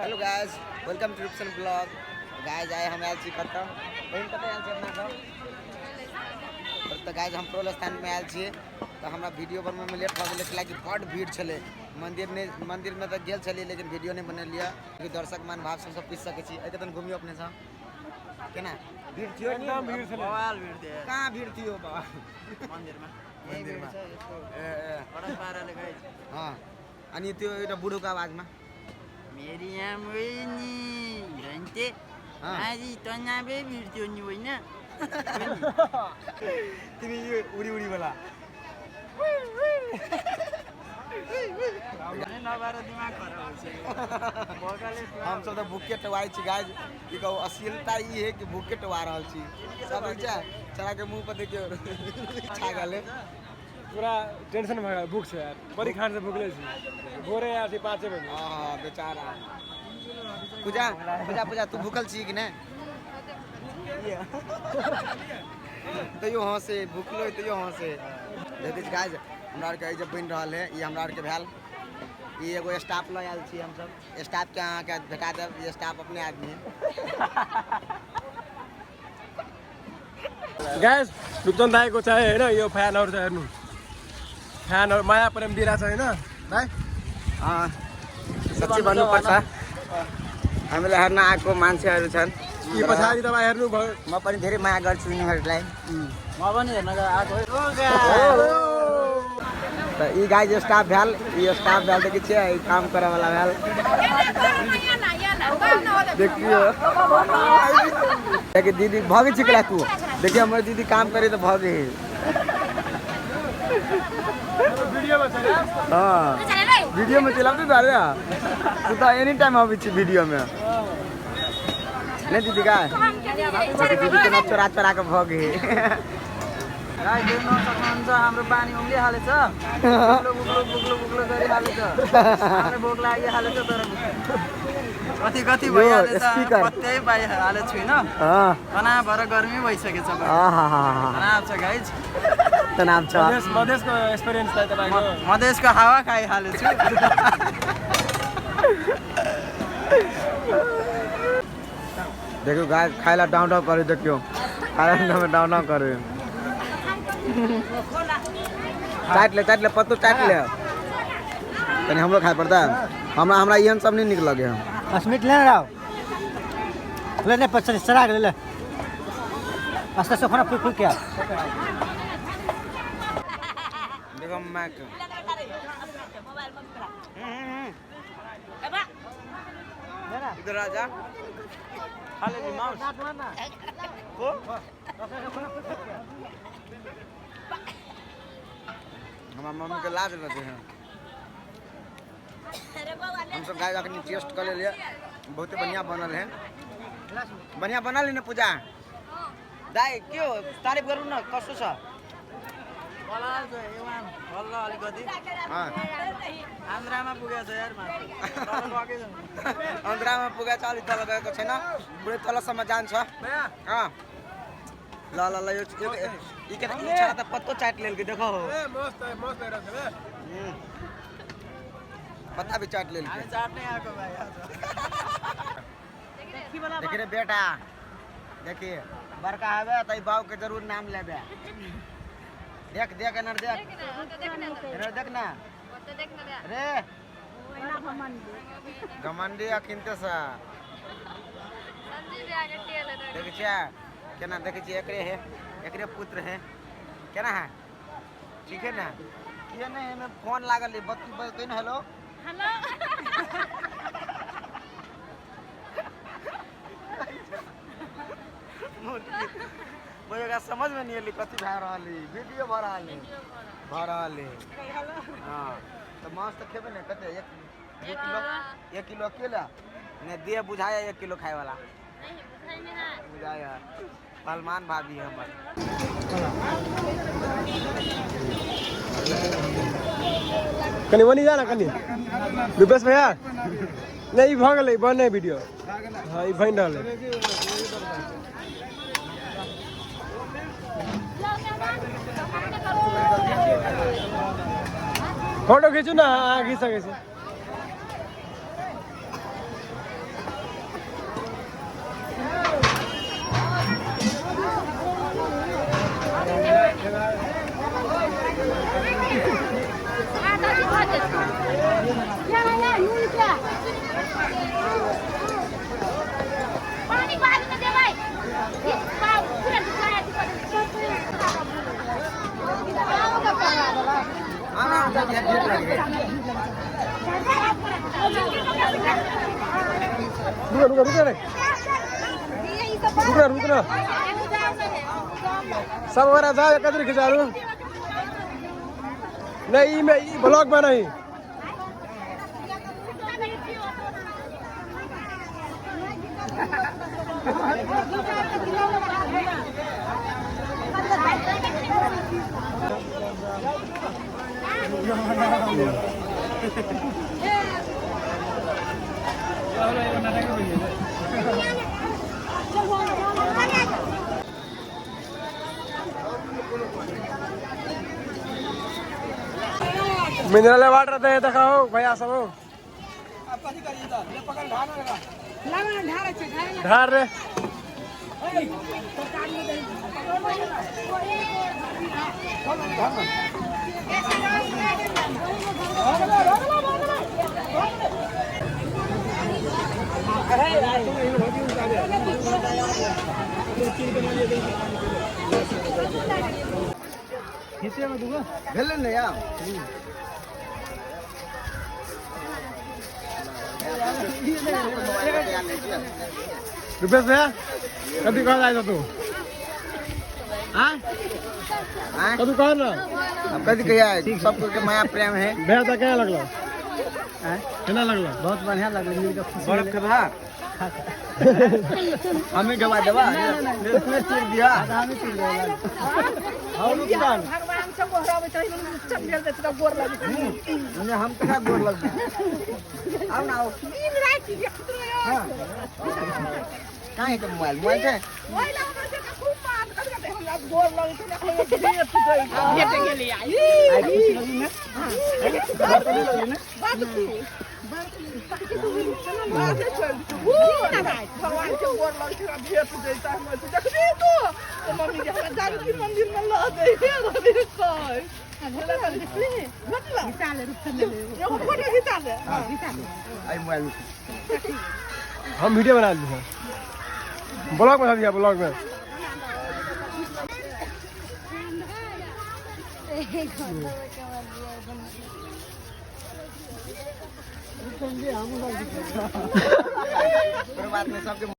Hello guys, welcome to Roopsan blog. Guys आए हम oil छी खत्म बहन कत आयल छी अपना सब तो गाइस हम प्रोल स्थान में आयल छी तो हमरा वीडियो बनवे में लेट भ गेलै कि बड़ भीड़ छले मंदिर में तो गेल छलिए लेकिन वीडियो नहीं बनेलिए कि दर्शक मान भाव सब पूछ सके छी। एके तन घूमियो अपने सब केना भीड़ थियो एकदम भीड़ छले बवाल भीड़ थे। कहां भीड़ थियो बाबा मंदिर में बड़ा पारा ले गाइस। हां अनि त्यो एउटा बुढोको आवाजमा मेरी आम वहिनी रन्ते आज तनाबे भिड्थ्यो नि होइन तिमी यो उडी उडी वाला नबार दिमाग खराब हुन्छ हम सब तो भूखे टवाई छी गाइस कि कहू अश्लीलता ई है कि भूखे टवा रहल छी सब चला के मुंह पर देखियो छागल है पूरा टेंशन भ गया भूख से यार बड़ी खान से भूखले छी भोरे यार 5 बजे। हां बेचारा पूजा पूजा पूजा तू भूखल छी कि नहीं तो यो हां से भूखलो तो यो हां से देखिस गाइस हमरा आर के जब बन रहल है ये हमरा आर के भेल ई एगो स्टाफ ल आयल छी हम सब स्टाफ के अहाँ के भेटा देब ये स्टाफ अपने आदमी गाइस रुपचन दाइ को चाहिँ हैन यो फ्यानहरु चाहिँ हेर्नु फ्यानहरु माया प्रेम दिइराछ हैन भाइ सच्ची भन्नु पर्छ हामीले हेर्न आएको मान्छेहरु छन् यी पछाडी तपाई हेर्नु भयो म पनि धेरै माया गर्छु उनीहरुलाई म पनि हेर्न आएको त ई गाइस स्टाफ भेल ई स्टाफ भेल देखि छियै ई काम करे वाला भेल देखियो देखि दीदी भागे छिकला तू देखिए हमर दीदी काम करे तो भागे वीडियो में चले हां वीडियो में चला तू अरे तू तो एनी टाइम आबि छी वीडियो में नहीं दीदी का दीदी के नाम चोरा चोरा के भागे गाइस देख्न सक्नुहुन्छ हाम्रो पानी उम्ली हालेछ बुग्लो बुग्लो बुग्लो बुग्लो गरि हालेछ हाम्रो भोक लागि हालेछ तर कति कति भइहालेछ पत्तै पाइ हालेछ छैन तनाव भएर गर्मी भइसकेछ तनाव छ गाइस तनाव छ मधेसको एक्सपिरियन्स त तपाईको मधेसको हावा खाइ हालेछु देखो गाइस खाइला डाउन डाउन करे देखियो खाइला में डाउन डाउन करे चाट ले पत्तो चाट ले तनी हमरो खाए पड़ता हमरा यहन सब नहीं निक लगे हम अस्मित ले रहा ले ने पछन सराग ले आस्ते से खाना फुक क्या देखो मैक इधर आजा खाले नि माउस को हमारा मम्मी के लाज लगे हैं हम सब गाय अखनी टेस्ट कर लिए बहुत बढ़िया बनल है बढ़िया बनल है ना पूजा दाई क्यों तारीफ करू ना कसो छ बलाल छ एवान बल्ल अलिकति आन्द्रामा पुगेछ यार माथि तल गएकै छैन आन्द्रामा पुगेछ अलि तल गएको छैन पुरै तलसम्म जान्छ ल ल ल यो ई के छाडा त पत्तो चाट लेल के देखो ए मस्त मस्त रहेछ बे पत्ता भी चाट लेल के चाट नहीं आको भाई देखि रे बेटा देखि बड़का हवे त ई बाऊ के जरूर नाम लेबे देख देख एनर देख एनर देख ना रे घमंडी अखिनते सा देखि छिया केना देखि छी एकरे पुत्र है केना है ठीक है ना ये नहीं में फोन लागल है बत्ती बजते न हेलो हेलो मुझे समझ में नहीं आली कथी भा रहल है वीडियो भा रहल है हां तो मांस तो खेबे ने कते 1 किलो अकेला ने दे बुझाया 1 किलो खाए वाला नहीं बुझाया सलमान भाभी हमर कनी वनी जाना कनी रुपेश भैया नहीं भ गेलै बने वीडियो हां ई बन रहल फोटो खींचू ना खींच सके रुक सब हो रहा था कदर खिंचारू नहीं मैं ब्लॉग में नहीं मिनरल वाटर दे दिखाओ भैया सब ढार रे भेल नहीं यार रुपेश भैया कभी कहाँ जाए तू कभी कहाँ ना अब कभी कहिया सबको के माया प्रेम है भैया तो क्या लगला केना लगला बहुत बढ़िया लगल मिलके खुशी बर्फ के भाग हमें दवा दवा इसमें चीर दिया हमें चीर देला भगवान से गोहरावे चाहिए सब मिल देत तो गोर लगे हम तो गोर लग आओ ना आओ दिन रात हां कहां है तो मोबाइल से मोबाइल में से खूब बात करके हम लोग गोर लगे तो भेट गेली आई खुशी लगी ना बात लगी ना भगवान के गोर लगे भेट देता हम देखबी तो मम्मी के हमरा जानकी मंदिर में ला दे रे कोई भला कर देखली मतलब हिसाले रूप से ले एगो फोटो हिसाले हिसाले आई मोबाइल हम वीडियो बना लिए हैं ब्लॉग बना दिया ब्लॉग में बात में सबके